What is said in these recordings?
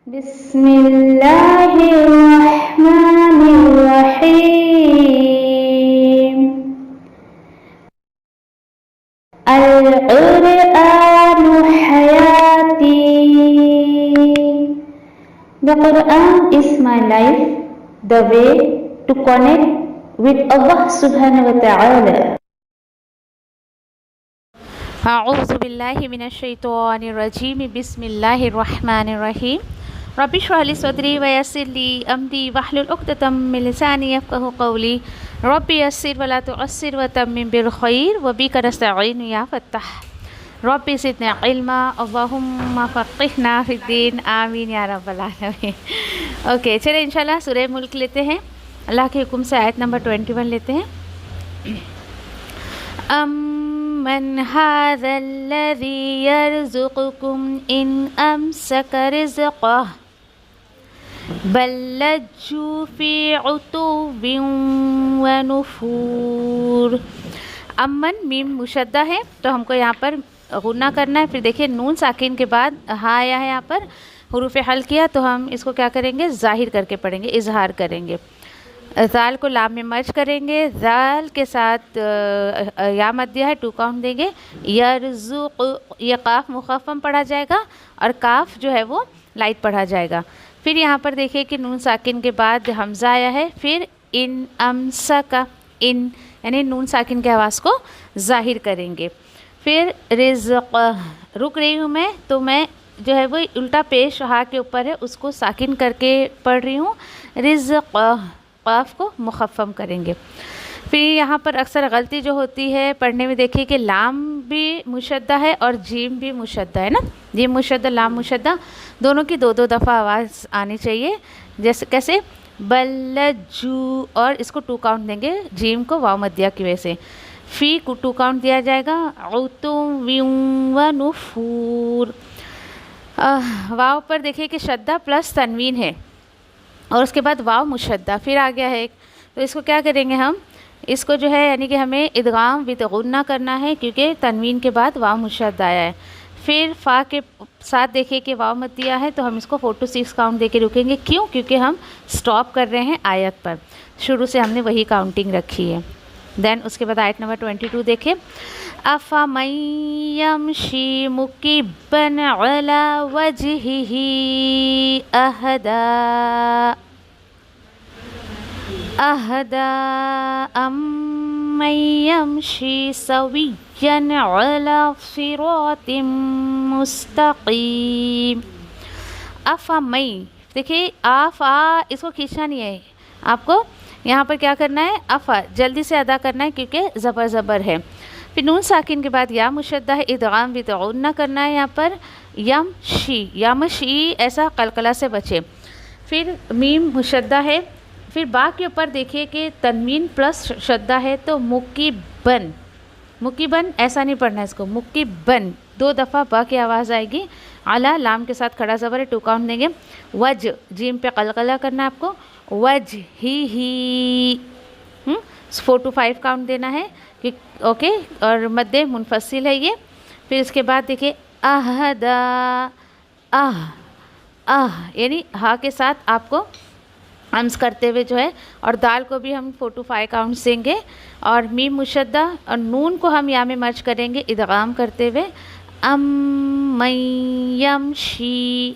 बिस्मिल्लाहिर्रहमानिर्रहीम। अल-क़ुरआनु हयाती। The Quran is my life, the way to connect with Allah subhanahu wa ta'ala. अऊज़ु बिल्लाहि मिनश्शैतानिर्रजीम बिस्मिल्लाहिर्रहमानिर्रहीम rabbi इश्रह ली सदरी व यस्सिर ली अमरी वहलुल उक़दतम मिन लिसानी यफ़क़हू क़ौली रब्बि यस्सिर व ला तुअस्सिर व तम्मिम बिल ख़ैर व बिका नस्तईन या फ़त्ताह रब्बि ज़िदनी इल्मा अल्लाहुम्मा फ़क़्क़िहना फ़िद्दीन आमीन या रब्बल आलमीन। ओके, चलिए इंशाल्लाह सूरह मुल्क लेते हैं। अल्लाह के हुक्म से आयत नंबर 21 लेते हैं। मन हाज़ल्लज़ी यरज़ुक़ुकुम इन अमसक रिज़क़ह बल लज्जू फ़ी उतुव्विन व नुफ़ूर। अमन मीम मुशद्दा है तो हमको यहाँ पर गुन्ना करना है। फिर देखिए नून साकिन के बाद हा आया है, यहाँ पर हुरूफ़ हल किया तो हम इसको क्या करेंगे, ज़ाहिर करके पढ़ेंगे, इजहार करेंगे। ज़ाल को लाम में मर्ज करेंगे, ज़ाल के साथ या मध्य है, 2 काउंट देंगे। यरज़ुक़, ये काफ मुख़फ़्फ़म पढ़ा जाएगा और काफ जो है वो लाइट पढ़ा जाएगा। फिर यहाँ पर देखिए कि नून साकिन के बाद हमज़ा आया है। फिर इन अमसका, इन यानी नून साकिन के आवाज़ को ज़ाहिर करेंगे। फिर रिज़क़, रुक रही हूँ मैं तो मैं जो है वो उल्टा पेश हा के ऊपर है, उसको साकिन करके पढ़ रही हूँ। रिज़क़, क़ाफ़ को मुख़फ़्फ़म करेंगे। फिर यहाँ पर अक्सर गलती जो होती है पढ़ने में, देखिए कि लाम भी मुशद्दा है और जीम भी मुशद्दा है ना। जीम मुशद्दा, लाम मुशद्दा, दोनों की 2-2 दफ़ा आवाज़ आनी चाहिए। जैसे कैसे, बल्लजू, और इसको 2 काउंट देंगे जीम को वाव मद्दिया की वजह से। फ़ी को 2 काउंट दिया जाएगा। उतुव्विन व नुफ़ूर, वाव पर देखिए कि शद्दा प्लस तनवीन है और उसके बाद वाव मुशद्दा फिर आ गया है। तो इसको क्या करेंगे हम, इसको जो है यानी कि हमें इदगाम विद गुन्ना करना है क्योंकि तनवीन के बाद वाव मुशद्दा आया है। फिर फ़ा के साथ देखिए कि वाव मत दिया है तो हम इसको 4 to 6 काउंट देके रुकेंगे। क्यों? क्योंकि हम स्टॉप कर रहे हैं आयत पर, शुरू से हमने वही काउंटिंग रखी है। देन उसके बाद आयत नंबर 22 देखें। अफ़मन यमशी मुकिब्बन अला वजहिही अहदा अम्मन यमशी सविय्यन अला सिरातिम मुस्तक़ीम। अफ़मन, देखिए आफ आ, इसको खींचना नहीं है आपको, यहाँ पर क्या करना है, अफ़ा जल्दी से अदा करना है क्योंकि ज़बर है। फिर नून साकिन के बाद या मुशद्दा है, इदगाम भी गुन्ना करना है। यहाँ पर यमशी ऐसा कलकला से बचे। फिर मीम मुशद्दा है। फिर बा के ऊपर देखिए कि तनवीन प्लस शद्दा है तो मुकीबन, मुकीबन ऐसा नहीं पढ़ना है इसको, मुकीबन 2 दफ़ा बा की आवाज़ आएगी। आला लाम के साथ खड़ा ज़बर है, 2 काउंट देंगे। वज, जीम पे कलकला करना है आपको। वज ही 4 to 5 काउंट देना है कि ओके, और मद्दे मुनफसिल है ये। फिर इसके बाद देखिए अहदा, यानी हा के साथ आपको हम्स करते हुए जो है, और दाल को भी हम 4 to 5 काउंट देंगे। और मीम मुशद्दा और नून को हम या में मर्ज करेंगे इदगाम करते हुए। अम्मन यमशी,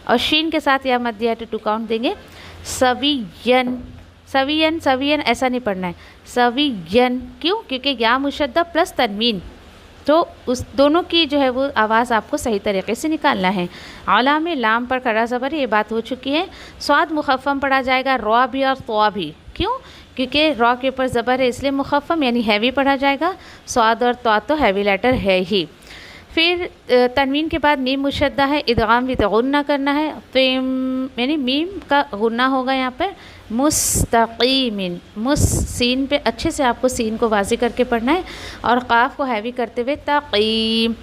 और शीन के साथ या मद्दिया 2 काउंट देंगे। सवियन, सवियन ऐसा नहीं पढ़ना है, सवियन। क्यों? क्योंकि या मुशद्दा प्लस तनवीन, तो उस दोनों की जो है वो आवाज़ आपको सही तरीके से निकालना है। आला में लाम पर खड़ा ज़बर, ये बात हो चुकी है। स्वाद मुख़फ़्फ़म पढ़ा जाएगा, रॉ भी और तवा भी। क्यों? क्योंकि रॉ के ऊपर ज़बर है इसलिए मुख़फ़्फ़म यानी हैवी पढ़ा जाएगा। स्वाद और तवा तो हैवी लेटर है ही। फिर तनवीन के बाद मीम मुशद्दा है, इदगाम भी गुन्ना करना है। फ़िम यानी मीम का गुन्ना होगा यहाँ पर। मुस्तक़ीमिन, सीन पे अच्छे से आपको सीन को वाज़ी करके पढ़ना है और क़ाफ़ को हैवी करते हुए तक़ीम।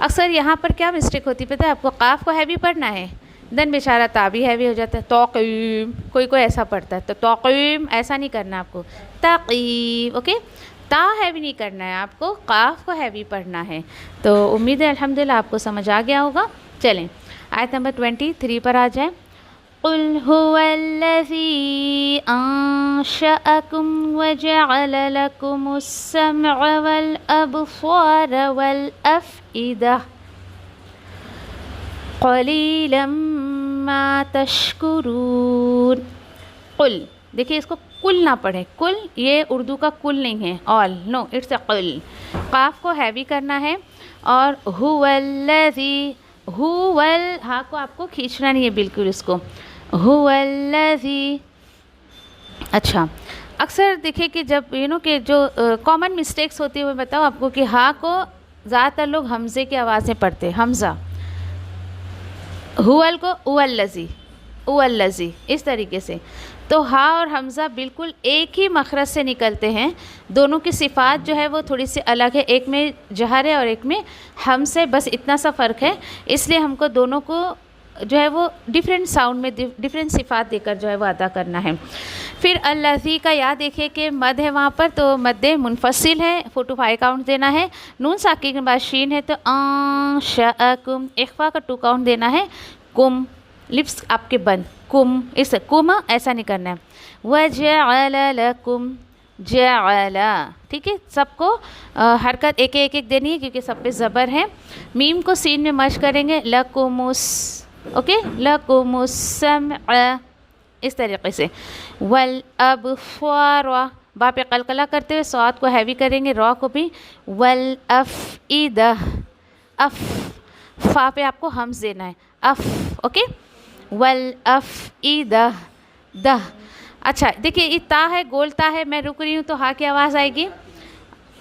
अक्सर यहाँ पर क्या मिस्टेक होती है पता है आपको, क़ाफ़ को हैवी पढ़ना है, देन बेचारा ता भी हैवी हो जाता है, तक़ीम, कोई ऐसा पढ़ता है, तो तक़ीम ऐसा नहीं करना आपको, तक़ीम। ओके, ता हैवी नहीं करना है आपको, क़ाफ़ को हैवी पढ़ना है। तो उम्मीद है अल्हम्दुलिल्लाह आपको समझ आ गया होगा। चलें आयत नंबर 23 पर आ जाएं। कुल हुवल्लज़ी अंशअकुम वजअल लकुमुस्समअ वल अब्सार वल अफ़इदा क़लीलन मा तशकुरून। कुल, देखिए इसको कुल ना पढ़े, कुल ये उर्दू का कुल नहीं है, ऑल, नो, इट्स अ कुल। काफ को हैवी करना है और हुवल्लज़ी, हुवल, हाँ को आपको खींचना नहीं है बिल्कुल इसको, हुवल्लज़ी। अच्छा, अक्सर देखिए कि जब कि जो कॉमन मिस्टेक्स होती है मैं बताऊँ आपको कि हाँ को ज़्यादातर लोग हमज़े की आवाज़ में पढ़ते हैं, हमज़ा। हुवल को उवल्लज़ी, उवल्लज़ी, इस तरीके से। तो हा और हमज़ा बिल्कुल एक ही मखरज से निकलते हैं, दोनों की सिफ़ात जो है वो थोड़ी सी अलग है, एक में जहर है और एक में हम से, बस इतना सा फ़र्क है। इसलिए हमको दोनों को जो है वो डिफरेंट साउंड में डिफरेंट सिफ़ात देकर जो है वो अदा करना है। फिर अल्लज़ी का याद देखिए कि मद है वहाँ पर, तो मद मुनफसिल है, 4 to 5 काउंट देना है। नून साकिन के बाद शीन है तो अंशअकुम, इख्फा का 2 काउंट देना है। कुम, लिप्स आपके बंद, कुम, इस कुम ऐसा नहीं करना है। वजअल लकुम, जअला, ठीक है, सबको हरकत एक एक देनी है क्योंकि सब पे ज़बर है। मीम को सीन में मश करेंगे, लकुमुस, ओके, लकुमुस्समअ, इस तरीके से। वल अब्सार, बा पे कलकला करते हुए सौत को हैवी करेंगे, रॉ को भी। वल अफ़इदा, अफ़, फा पे आपको हमज़ देना है, अफ़, ओके। वल अफ़इदा, दह। अच्छा देखिए ये ता है, गोल ता है, मैं रुक रही हूँ तो हा की आवाज़ आएगी।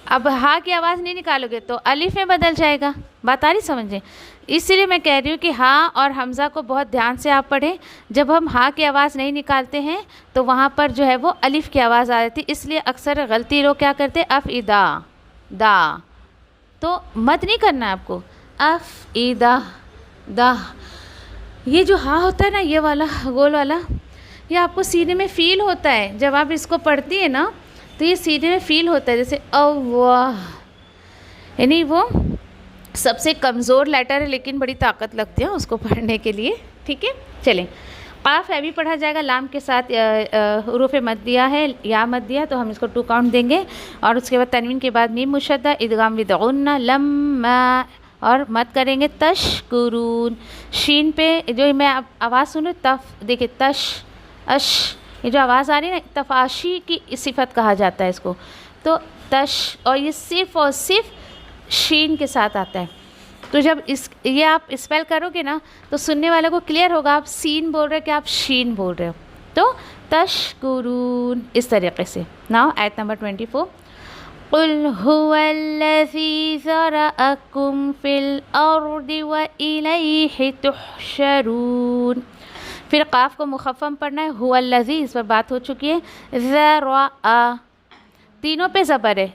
अब हा की आवाज़ नहीं निकालोगे तो अलिफ में बदल जाएगा, बात आ रही समझें। इसीलिए मैं कह रही हूँ कि हा और हमज़ा को बहुत ध्यान से आप पढ़ें। जब हम हा की आवाज़ नहीं निकालते हैं तो वहाँ पर जो है वो अलिफ की आवाज़ आ जाती है, इसलिए अक्सर गलती लोग क्या करते हैं, अफ़इदा, दा, तो मत नहीं करना है आपको, अफ़इदा, दा। ये जो हा होता है ना, ये वाला गोल वाला, ये आपको सीने में फ़ील होता है जब आप इसको पढ़ती है ना, तो ये सीने में फ़ील होता है जैसे अव्वाह, यानी वो सबसे कमज़ोर लेटर है लेकिन बड़ी ताकत लगती है उसको पढ़ने के लिए, ठीक है। चलें, काफ हैवी पढ़ा जाएगा, लाम के साथ हुरूफ मद दिया है, या मद दिया तो हम इसको 2 काउंट देंगे। और उसके बाद तनवीन के बाद मीम मुशद्दा, इदगाम विद गुन्ना, लम्मा, और मत करेंगे तशकुरून। शीन पे जो मैं आवाज़ सुनूँ, तफ, देखिए तश, अश, ये जो आवाज़ आ रही है ना, तफाशी की सिफत कहा जाता है इसको, तो तश, और ये सिर्फ़ और सिर्फ शीन के साथ आता है। तो जब ये आप स्पेल करोगे ना तो सुनने वाले को क्लियर होगा आप सीन बोल रहे हो कि आप शीन बोल रहे हो। तो तशकुरून, इस तरीके से। नाउ आयत नंबर 24, कुल हुवल्लज़ी ज़रअकुम फ़िल अर्दि व इलैहि तुहशरून। फिर काफ को मुखफ़्फ़म पढ़ना है, हुवल्लज़ी, इस पर बात हो चुकी है। ज़रअ, तीनों पे ज़बर है,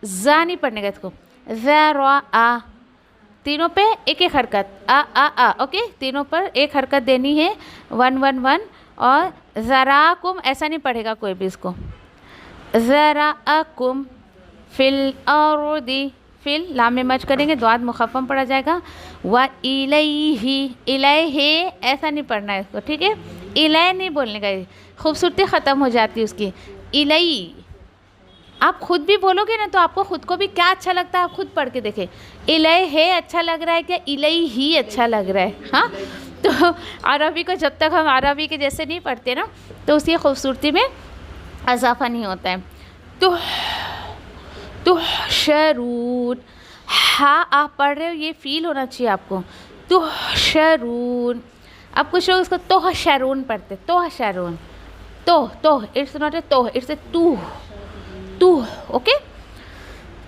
ज़ा नहीं पढ़ने का इसको, ज़रअ, तीनों पे एक एक हरकत, आ, ओके, तीनों पर एक हरकत देनी है, 1 1 1। और ज़राकुम ऐसा नहीं पढ़ेगा कोई भी इसको, ज़राकुम फ़िल अर्दि, फ़िल लाम में मच करेंगे, द्वाद मुखफ़्फ़म पढ़ा जाएगा। व इलैहि, इलैहि ऐसा नहीं पढ़ना है इसको, ठीक है, इलै नहीं बोलने का, खूबसूरती ख़त्म हो जाती है उसकी। इलै आप खुद भी बोलोगे ना तो आपको खुद को भी क्या अच्छा लगता है, आप खुद पढ़ के देखें, इलै है अच्छा लग रहा है क्या, इलै ही अच्छा लग रहा है। हाँ, तो अरबी को जब तक हम अरबी के जैसे नहीं पढ़ते ना तो उसकी खूबसूरती में इजाफा नहीं होता है। तुहशरून, हाँ आप पढ़ रहे हो ये फ़ील होना चाहिए आपको, तुहशरून। अब कुछ लोग उसको तुहशरून पढ़ते, तुहशरून, तो इट्स नॉट ए तो, इट्स ए तू, ओके।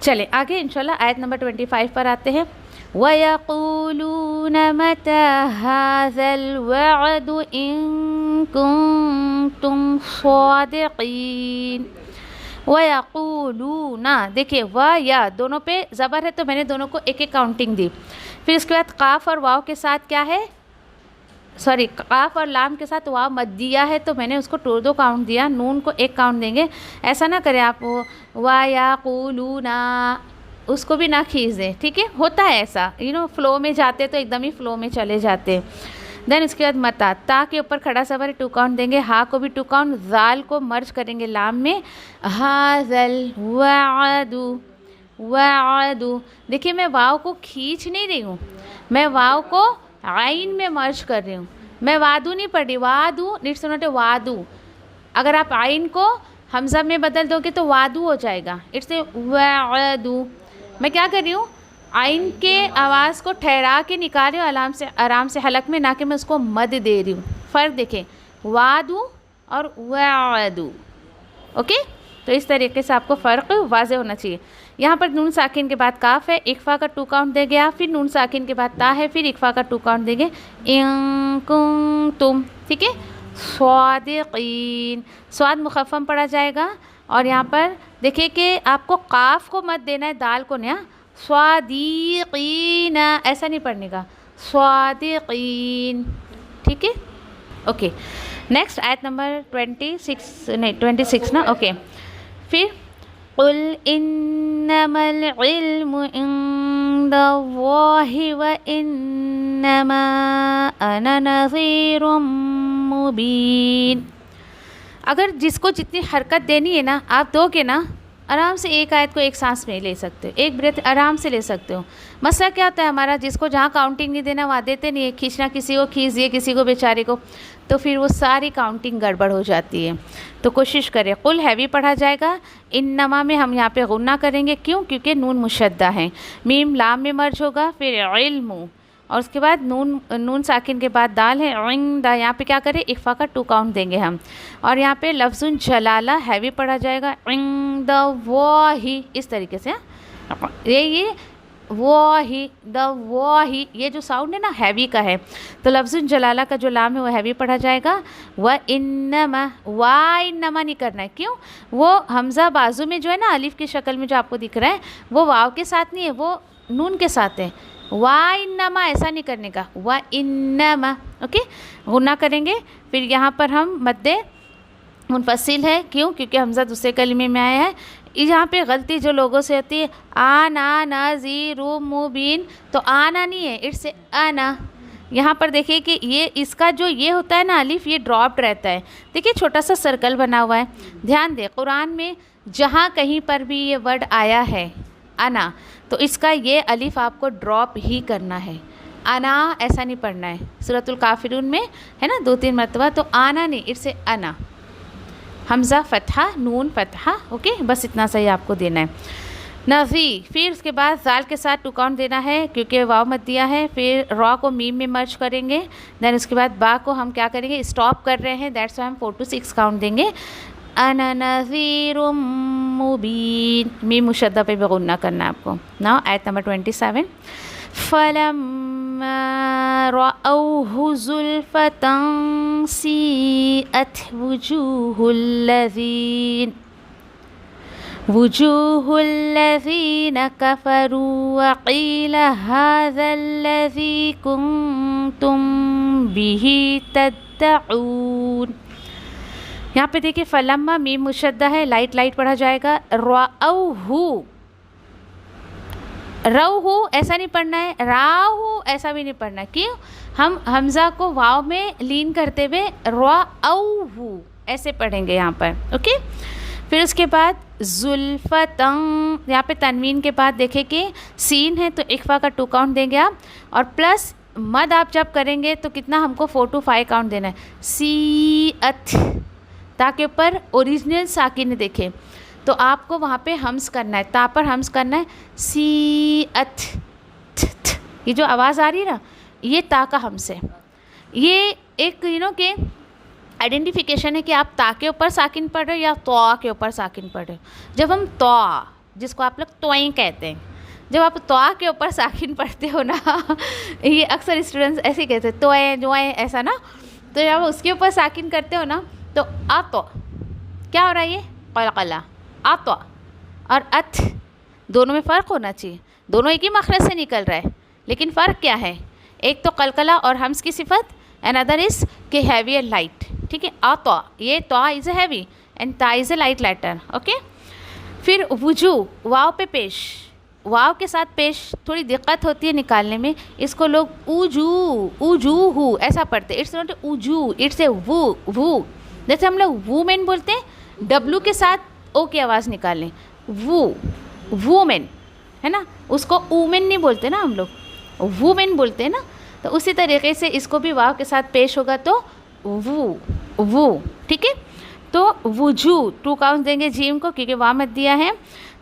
चले आगे इंशाल्लाह आयत नंबर 25 पर आते हैं। वयक़ूलून मता हाज़ल वअदु इन कुंतुम सादिक़ीन। वयक़ूलूना, देखिए व या दोनों पे ज़बर है तो मैंने दोनों को एक एक काउंटिंग दी। फिर उसके बाद काफ और वाव के साथ क्या है, सॉरी काफ और लाम के साथ वाव मद दिया है तो मैंने उसको 2 काउंट दिया, नून को 1 काउंट देंगे। ऐसा ना करें आप वा या कूलूना, उसको भी ना खींच दें, ठीक है, होता है ऐसा, फ़्लो में जाते तो एकदम ही फ़्लो में चले जाते। देन उसके बाद मता, ता के ऊपर खड़ा सबर 2 काउंट देंगे, हा को भी 2 काउंट, जाल को मर्ज करेंगे लाम में, हाज़ल वादु वादु। देखिए मैं वाव को खींच नहीं रही हूँ, मैं वाव को आइन में मर्ज कर रही हूँ, मैं वादू नहीं पढ़ रही, वादू नीड्स टू नोट वादू। अगर आप आइन को हमजा में बदल दोगे तो वादू हो जाएगा, इट्स ए वादू। मैं क्या कर रही हूँ, आइन के आवाज़ को ठहरा के निकाल रही हूँ आराम से हलक में, ना कि मैं उसको मद दे रही हूँ। फ़र्क देखें, वादू और वादू। ओके, तो इस तरीके से आपको फ़र्क वाज़े होना चाहिए। यहाँ पर नून साकिन के बाद काफ है, इक्फ़ा का 2 काउंट देंगे आप, फिर नून साकिन के बाद ता है, फिर इक्फ़ा का 2 काउंट देंगे, इन कुंतुम। ठीक है, स्वादिकीन, स्वाद मुखफ़्फ़म पढ़ा जाएगा। और यहाँ पर देखिए कि आपको काफ को मत देना है, दाल को नहीं, स्वादीकीन ऐसा नहीं पढ़ने का, स्वादिकीन। ठीक है, ओके। नेक्स्ट आयत नंबर 26 ना, ओके। फिर कुल इन्नमल इल्मु इंदल्लाहि व इन्नमा अना नज़ीरुम मुबीन। अगर जिसको जितनी हरकत देनी है ना आप दोगे ना, आराम से एक आयत को एक सांस में ले सकते हो, एक ब्रेथ आराम से ले सकते हो। मसला क्या होता है हमारा, जिसको जहाँ काउंटिंग नहीं देना वहाँ देते नहीं है, खींचना किसी को खींच दिए किसी को बेचारे को, तो फिर वो सारी काउंटिंग गड़बड़ हो जाती है। तो कोशिश करें, कुल हैवी पढ़ा जाएगा, इन नमा में हम यहाँ पे गुन्ना करेंगे, क्यों, क्योंकि नून मुशद्दा है, मीम लाम में मर्ज होगा, फिर इल्मु और उसके बाद नून साकिन के बाद दाल है, इंदा। यहाँ पे क्या करें, इक्फ़ा का 2 काउंट देंगे हम। और यहाँ पे लफ्ज़ुन जलाला हैवी पढ़ा जाएगा, इंदा वाही, इस तरीके से। ये वाही द वाही, ये जो साउंड है ना हैवी का है, तो लफ्ज़ुन जलाला का जो लाम है वो हैवी पढ़ा जाएगा। व इन्नमा, वा इन्नमा नहीं करना है, क्यों, वो हमज़ा बाजू में जो है ना अलिफ की शक्ल में जो आपको दिख रहा है वो वाव के साथ नहीं है, वो नून के साथ है। वा इन्नमा ऐसा नहीं करने का, वा इन्नमा। ओके, गुन्ना करेंगे। फिर यहाँ पर हम मद्दे मुनफसिल है, क्यों, क्योंकि हमज़ा दूसरे कलमे में आया है। यहाँ पे गलती जो लोगों से होती है, आना नज़ीरुम मुबीन, तो आना नहीं है, इट्स आना। यहाँ पर देखिए कि ये इसका जो ये होता है ना अलिफ, ये ड्रॉप्ड रहता है। देखिए छोटा सा सर्कल बना हुआ है, ध्यान दें, कुरान में जहाँ कहीं पर भी ये वर्ड आया है आना, तो इसका ये अलिफ आपको ड्रॉप ही करना है, आना ऐसा नहीं पढ़ना है। सूरतुल काफिरून में है ना 2-3 मरतबा, तो आना नहीं, इट्स आना, हमज़ा फ़तहा नून फ़तहा। ओके, बस इतना सही आपको देना है। नज़ी, फिर उसके बाद जाल के साथ 2 काउंट देना है क्योंकि वाव मत दिया है। फिर रॉ को मीम में मर्ज करेंगे, देन उसके बाद बा को हम क्या करेंगे, स्टॉप कर रहे हैं, दैट्स वाई हम 4 to 6 काउंट देंगे। अना नज़ीरुम मुबीन, मीम मुशद्दा पे भी गुन्ना करना है आपको। नाउ आयत नंबर 27, फलम्मा रअौहु ज़ुल्फ़तन सीअत वुजूहुल्लज़ीन कफ़रू वक़ील हाज़ल्लज़ी कुंतुम बिही तद्दऊन। यहाँ पे देखिए फलम्मा मीम मुशद्दा है, लाइट लाइट पढ़ा जाएगा। रअौहु, रऊहु ऐसा नहीं पढ़ना है, राहु ऐसा भी नहीं पढ़ना है, क्यों, हम हमज़ा को वाव में लीन करते हुए रअौहु ऐसे पढ़ेंगे यहाँ पर। ओके, फिर उसके बाद ज़ुल्फ़तन, यहाँ पे तनवीन के बाद देखें कि सीन है तो इक्फ़ा का 2 काउंट देंगे आप, और प्लस मद आप जब करेंगे तो कितना हमको 4 to 5 काउंट देना है। सीअत, ताकि ऊपर ओरिजिनल साकिन देखें तो आपको वहाँ पे हम्स करना है, ता पर हम्स करना है, सीअत। ये जो आवाज़ आ रही है ना, ये ता का हम्स है। ये एक के आइडेंटिफिकेशन है कि आप ता के ऊपर साकिन पढ़ रहे हो या तौआ के ऊपर साकिन पढ़ रहे हो। जब हम तौआ, जिसको आप लोग तोएं कहते हैं, जब आप तौआ के ऊपर साकिन पढ़ते हो ना ये अक्सर स्टूडेंट्स ऐसे कहते हैं तोए जोए ऐसा ना, तो जब उसके ऊपर साकिन करते हो ना तो आतो क्या हो रहा है, ये कलकला, आतो और अथ दोनों में फ़र्क होना चाहिए, दोनों एक ही मखरज से निकल रहा है, लेकिन फ़र्क क्या है, एक तो कलकला और हम्स की सिफत, एंड अदर इज़ के हैवी एंड लाइट। ठीक है, आतो, ये तो इज़ ए हैवी एंड ता is a light letter. Okay, फिर वुजू वाव पे पेश, वाव के साथ पेश थोड़ी दिक्कत होती है निकालने में, इसको लोग ऊजू ऐसा पढ़ते हैं। इट्स नॉट ऊजू, इट्स ए वू। जैसे हम लोग वूमेन बोलते हैं, डब्लू के साथ ओ की आवाज़ निकाल लें, वूमेन, है ना, उसको ऊमेन नहीं बोलते ना हम लोग, वूमेन बोलते हैं ना। तो उसी तरीके से इसको भी वाव के साथ पेश होगा तो वू, ठीक है। तो वुजू 2 काउंट देंगे जीम को क्योंकि वाव मत दिया है।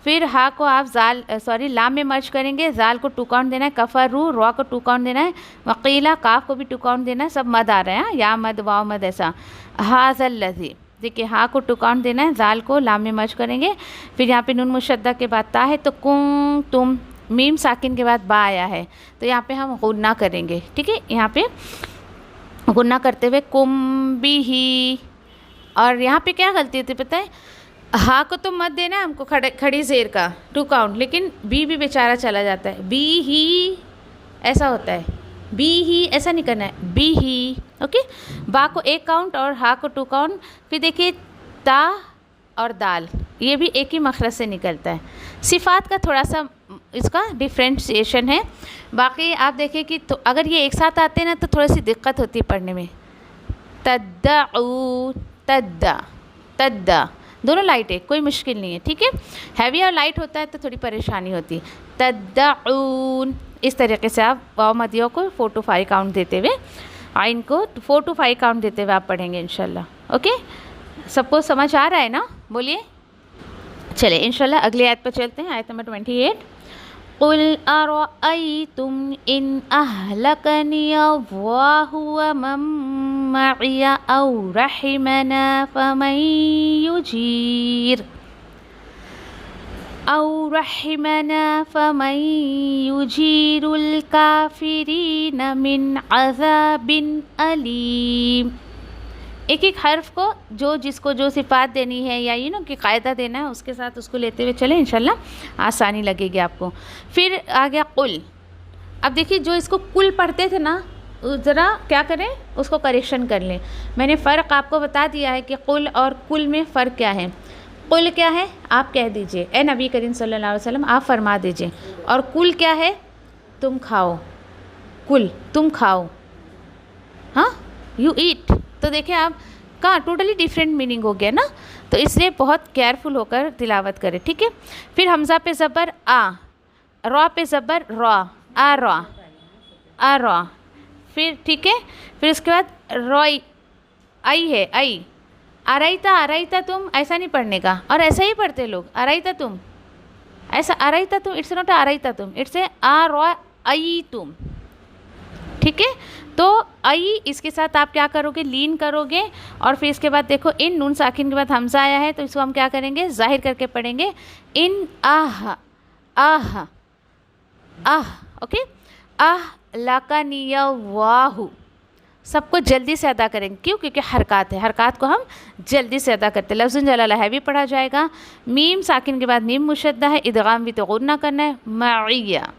फिर हा को आप लाम में मर्ज करेंगे, जाल को 2 काउंट देना है, कफरू रॉ को 2 काउंट देना है, वकीला काफ को भी 2 काउंट देना है। सब मद आ रहे हैं, या मद वाव मद ऐसा। हाज़ल लज़ी, देखिए हा को 2 काउंट देना है, जाल को लाम में मर्ज करेंगे। फिर यहाँ पे नून मुशद्दा के बाद ता है तो कुम तुम, मीम साकिन के बाद बा आया है तो यहाँ पे हम गुन्ना करेंगे, ठीक है। यहाँ पे गुन्ना करते हुए कुम भी ही। और यहाँ पे क्या गलती होती है पता है, हा को तो मत देना है हमको खड़ी ज़ेर का 2 काउंट, लेकिन बी भी बेचारा चला जाता है, बी ही ऐसा होता है, बी ही ऐसा नहीं करना है, बी ही, ओके। बा को 1 काउंट और हा को 2 काउंट। फिर देखिए ता और दाल, ये भी एक ही मखरज से निकलता है। सिफ़ात का थोड़ा सा इसका डिफ्रेंशिएशन है। बाकी आप देखिए कि तो अगर ये एक साथ आते हैं ना तो थोड़ी सी दिक्कत होती है पढ़ने में। तद्दाऊ, तद्दा दोनों लाइट है, कोई मुश्किल नहीं है, ठीक है। हैवी और लाइट होता है तो थोड़ी परेशानी होती है। तद्दाऊन, इस तरीके से आप वाव मदियों को 4 to 5 काउंट देते हुए, आइन को 4 to 5 काउंट देते हुए आप पढ़ेंगे इंशाल्लाह, ओके। सबको समझ आ रहा है ना, बोलिए। चलिए इंशाल्लाह अगली आयत पर चलते हैं, आयत नंबर 28। कुल अरअयतुम इन अहलकनी अल्लाहु व मन मइया औ रहिमना फमन युजीरुल काफिरीन मिन अज़ाबिन अलीम। एक एक हर्फ को जिसको जो सिफ़ात देनी है या कि कायदा देना है उसके साथ उसको लेते हुए चले, इंशाल्लाह आसानी लगेगी आपको। फिर आ गया कुल। अब देखिए जो इसको कुल पढ़ते थे ना, ज़रा क्या करें, उसको करेक्शन कर लें। मैंने फ़र्क आपको बता दिया है कि कुल और कुल में फ़र्क क्या है। कुल क्या है आप कह दीजिए, ए नबी करीम सल्लल्लाहु अलैहि वसल्लम आप फरमा दीजिए। और कुल क्या है, तुम खाओ, कुल तुम खाओ, हाँ, यू ईट। तो देखिए आप का टोटली डिफरेंट मीनिंग हो गया ना, तो इसलिए बहुत केयरफुल होकर तिलावत करें, ठीक है। फिर हमज़ा पे ज़बर आ, रॉ पे ज़बर रॉ, आ रॉ, आ रॉ। फिर ठीक है, फिर उसके बाद रॉय, आई है, आई। अराइता तुम ऐसा नहीं पढ़ने का, और ऐसा ही पढ़ते लोग, अराइता तुम, ऐसा अराइता तुम, इट्स नॉट अराइता तुम, इट्स ए आ रॉ आई तुम, ठीक है। तो आई इसके साथ आप क्या करोगे, लीन करोगे। और फिर इसके बाद देखो इन नून साकिन के बाद हमज़ा आया है तो इसको हम क्या करेंगे, ज़ाहिर करके पढ़ेंगे, इन आह आह आह, ओके। आह लाकानियल्लाहु, सबको जल्दी से अदा करेंगे, क्यों, क्योंकि हरकत है, हरकत को हम जल्दी से अदा करते हैं। लफ्ज़ुन जलाला है भी पढ़ा जाएगा, मीम साकिन के बाद मीम मुशद्दा है, इदगाम भी तो गुन्ना करना है। मइया,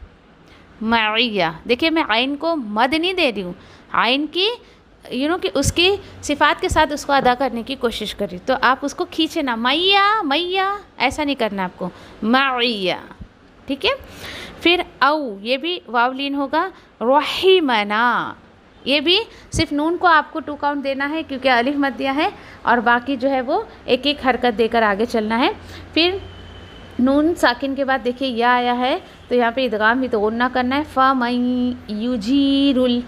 मइया, देखिए मैं आइन को मद नहीं दे रही हूँ, आइन की कि उसकी सिफ़ात के साथ उसको अदा करने की कोशिश करी, तो आप उसको खींचे ना, मैया मैया ऐसा नहीं करना आपको, मइया, ठीक है। फिर औ, ये भी वावलीन होगा। रहीमना, ये भी सिर्फ नून को आपको 2 काउंट देना है क्योंकि अलिफ मत दिया है, और बाकी जो है वो एक एक हरकत देकर आगे चलना है। फिर नून साकिन के बाद देखिए या आया है तो यहाँ पे इदगाम भी तो गुन्ना करना है। फमन युजीरुल,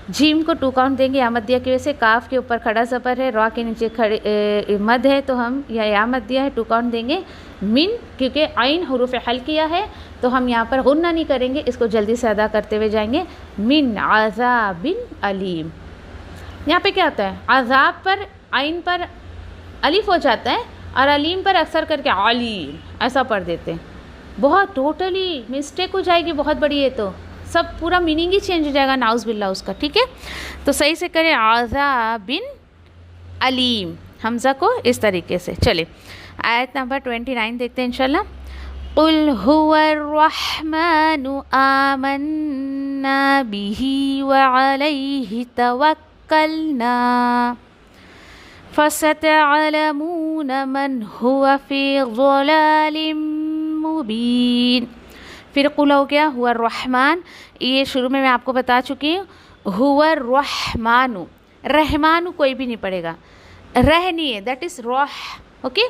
जीम को 2 काउंट देंगे या मत दिया की वजह से, काफ के ऊपर खड़ा ज़बर है, रॉ के नीचे खड़े मद है तो हम या मत दिया है 2 काउंट देंगे। मिन, क्योंकि आइन हुरूफ हल किया है तो हम यहाँ पर गुन्ना नहीं करेंगे, इसको जल्दी से अदा करते हुए जाएंगे। मिन अज़ाबिन अलीम, यहाँ पे क्या होता है, अज़ाब पर आइन पर अलिफ हो जाता है और अलीम पर अक्सर करके अलीम ऐसा पढ़ देते हैं, बहुत टोटली मिस्टेक हो जाएगी बहुत बड़ी है, तो सब पूरा मीनिंग ही चेंज हो जाएगा, नाउज़ बिल्लाह उसका, ठीक है। तो सही से करें अज़ाबिन अलीम, हमज़ा को इस तरीके से। चले आयत नंबर 29 देखते हैं इंशाल्लाह। कुल हुवर रहमानु आमन्ना बिही व अलैहि तवक्कलना फसतअलमून मन हुवा फी ज़लालिम मुबीन। फिर कुल हो गया हुआ रहमान, ये शुरू में मैं आपको बता चुकी हूँ, हुआ रहमानु, रहमानु कोई भी नहीं पड़ेगा, रह नहीं है, दैट इज़ रह, ओके।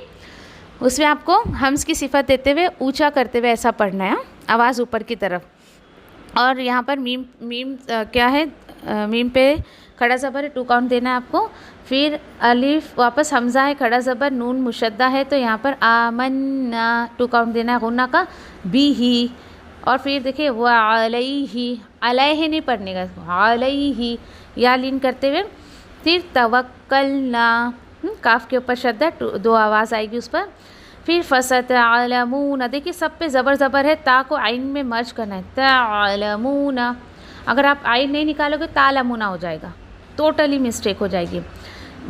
उसमें आपको हम्स की सिफत देते हुए ऊंचा करते हुए ऐसा पढ़ना है, आवाज़ ऊपर की तरफ। और यहाँ पर मीम क्या है, मीम पे खड़ा ज़बर है, 2 काउंट देना है आपको। फिर अलिफ वापस हमज़ा है, खड़ा ज़बर, नून मुशद्दा है, तो यहाँ पर आमन्ना 2 काउंट देना है गुन्ना का, बी ही। और फिर देखिए व अलैहि, अलैहि नहीं पढ़ने का, अलैहि या लीन करते हुए। फिर तवक्कलना, काफ के ऊपर शद्दा, 2 आवाज़ आएगी उस पर। फिर फसतअलमूना, देखिए सब पे ज़बर है, ता को आइन में मर्ज करना है, तअलमूना। अगर आप आइन नहीं निकालोगे तालमूना हो जाएगा, टोटली मिस्टेक हो जाएगी।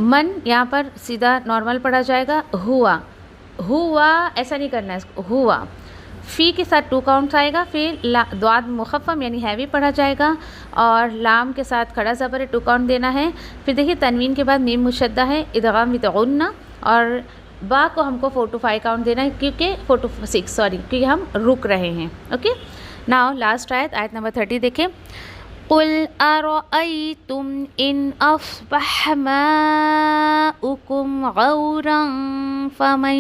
मन यहाँ पर सीधा नॉर्मल पढ़ा जाएगा, हुआ, हुआ ऐसा नहीं करना है इसको, हुआ। फ़ी के साथ 2 काउंट्स आएगा। फिर द्वाद मुखफ़्फ़म यानी हैवी पढ़ा जाएगा, और लाम के साथ खड़ा ज़बर है, 2 काउंट देना है। फिर देखिए तनवीन के बाद मीम मुशद्दा है, इदगाम विद गुन्ना, और बा को हमको 4 to 5 काउंट देना है, क्योंकि 4 to 6 सॉरी, क्योंकि हम रुक रहे हैं, ओके। नाउ लास्ट आयत नंबर 30 देखें। कुल अरअयतुम इन अस्बह माउकुम गौरन फमन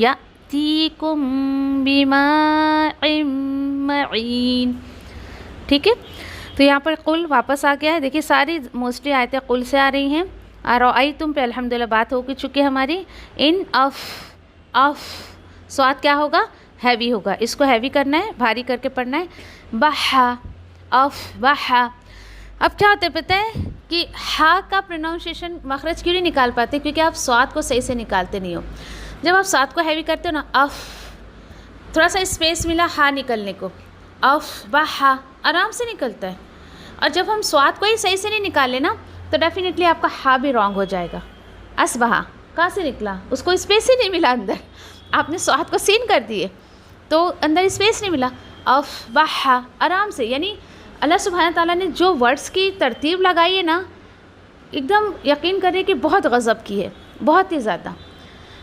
यअतीकुम बिमाइन मईन, ठीक है। तो यहाँ पर कुल वापस आ गया है, देखिए सारी मोस्टली आयतें कुल से आ रही हैं। तुम पे अल्हम्दुलिल्लाह बात हो चुकी है हमारी। इन अफ स्वाद क्या होगा, हैवी होगा, इसको हैवी करना है, भारी करके पढ़ना है। बहा, अफ बहा। अब क्या होता है पता है कि हा का प्रोनाउंसिएशन मखरज क्यों नहीं निकाल पाते, क्योंकि आप स्वाद को सही से निकालते नहीं हो। जब आप स्वाद को हैवी करते हो ना, अफ, थोड़ा सा स्पेस मिला हा निकलने को, अफ बहा आराम से निकलता है। और जब हम स्वाद को ही सही से नहीं निकाले ना, तो डेफिनेटली आपका हा भी रॉन्ग हो जाएगा। असबहा कहाँ से निकला, उसको स्पेस ही नहीं मिला अंदर, आपने स्वाद को सीन कर दिए तो अंदर स्पेस नहीं मिला। अफ़बहा आराम से, यानी अल्लाह सुब्हान ताला ने जो वर्ड्स की तरतीब लगाई है ना, एकदम यकीन करें कि बहुत गज़ब की है, बहुत ही ज़्यादा।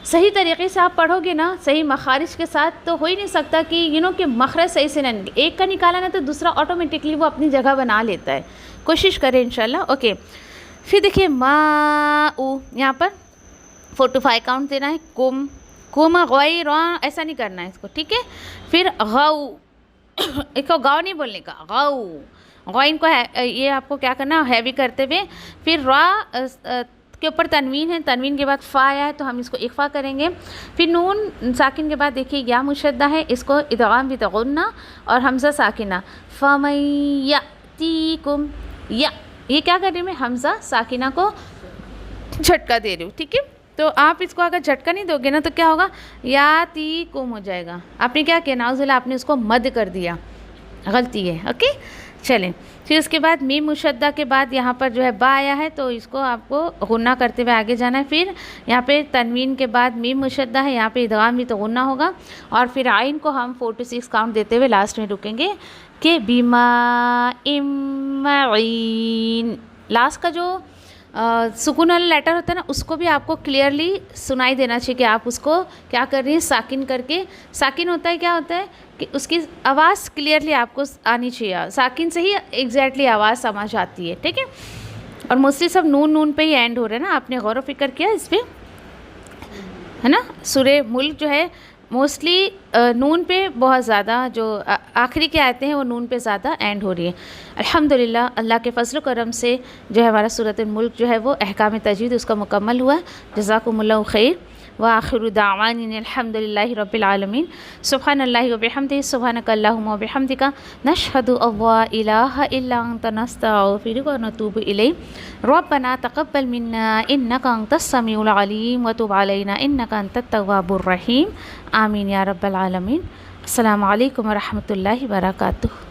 सही तरीक़े से आप पढ़ोगे ना, सही मखारिज के साथ, तो हो ही नहीं सकता कि कि मखरज सही से ना निकले। एक का निकाला ना तो दूसरा ऑटोमेटिकली वो अपनी जगह बना लेता है। कोशिश करें इंशाल्लाह, ओके। फिर देखिए माऊ, यहाँ पर 4 to 5 काउंट देना है। कुम, कुम गई रॉ ऐसा नहीं करना है इसको, ठीक है। फिर गऊ, इसको गाँव नहीं बोलने का, गऊ गौइन को ये आपको क्या करना है, हैवी करते हुए। फिर रा के ऊपर तनवीन है, तनवीन के बाद फ़ा आया है तो हम इसको इख्फा करेंगे। फिर नून साकिन के बाद देखिए या मुशद्दा है, इसको इदगाम विद गुन्ना, और हमज़ा साकिना, फमय्यतीकुम, या ये क्या कर रही हूँ मैं, हमज़ा साकिना को झटका दे रही हूँ, ठीक है। तो आप इसको अगर झटका नहीं दोगे ना तो क्या होगा, यातीकुम हो जाएगा। आपने क्या किया, नाउज़ुबिल्लाह, आपने उसको मद कर दिया, गलती है, ओके। चलें, फिर उसके बाद मीम मुशद्दा के बाद यहाँ पर जो है बा आया है, तो इसको आपको गुन्ना करते हुए आगे जाना है। फिर यहाँ पे तनवीन के बाद मीम मुशद्दा है, यहाँ पे इदगाम भी तो गुन्ना होगा, और फिर आइन को हम 4 to 6 काउंट देते हुए लास्ट में रुकेंगे कि बीमा इम्मईन। लास्ट का जो सुकून वाला लेटर होता है ना, उसको भी आपको क्लियरली सुनाई देना चाहिए कि आप उसको क्या कर रही हैं, साकिन करके। साकिन होता है, क्या होता है कि उसकी आवाज़ क्लियरली आपको आनी चाहिए, साकिन से ही एग्जैक्टली आवाज़ समझ आती है, ठीक है। और मोस्टली सब नून नून पे ही एंड हो रहे हैं ना, आपने गौर फिक्र किया इस पर, है ना। सूरे मुल्क जो है मोस्टली नून पे बहुत ज़्यादा, जो आखिरी के आयतें हैं वो नून पे ज़्यादा एंड हो रही है। अल्हम्दुलिल्लाह, अल्लाह के फजल करम से जो है हमारा सूरत मुल्क जो है वो अहकाम तजवीद उसका मुकम्मल हुआ। जज़ाकुमुल्लाहु खैर व आखिरु दावाना अल्हम्दुलिल्लाहि रब्बिल आलमीन। सुब्हानल्लाहि व बिहम्दिही, सुब्हानकल्लाहुम्मा व बिहम्दिका, नशहदु अल्ला इलाहा इल्ला अंता, नस्तगफिरुका व नतूबु इलैक। रब्बना तक़ब्बल मिन्ना इन्नका अंतस समीउल अलीम व तुब अलैना इन्नका अंतत तव्वाबुर रहीम। आमीन या रब्बल आलमीन। अस्सलामु अलैकुम व रहमतुल्लाहि व बरकातुहू।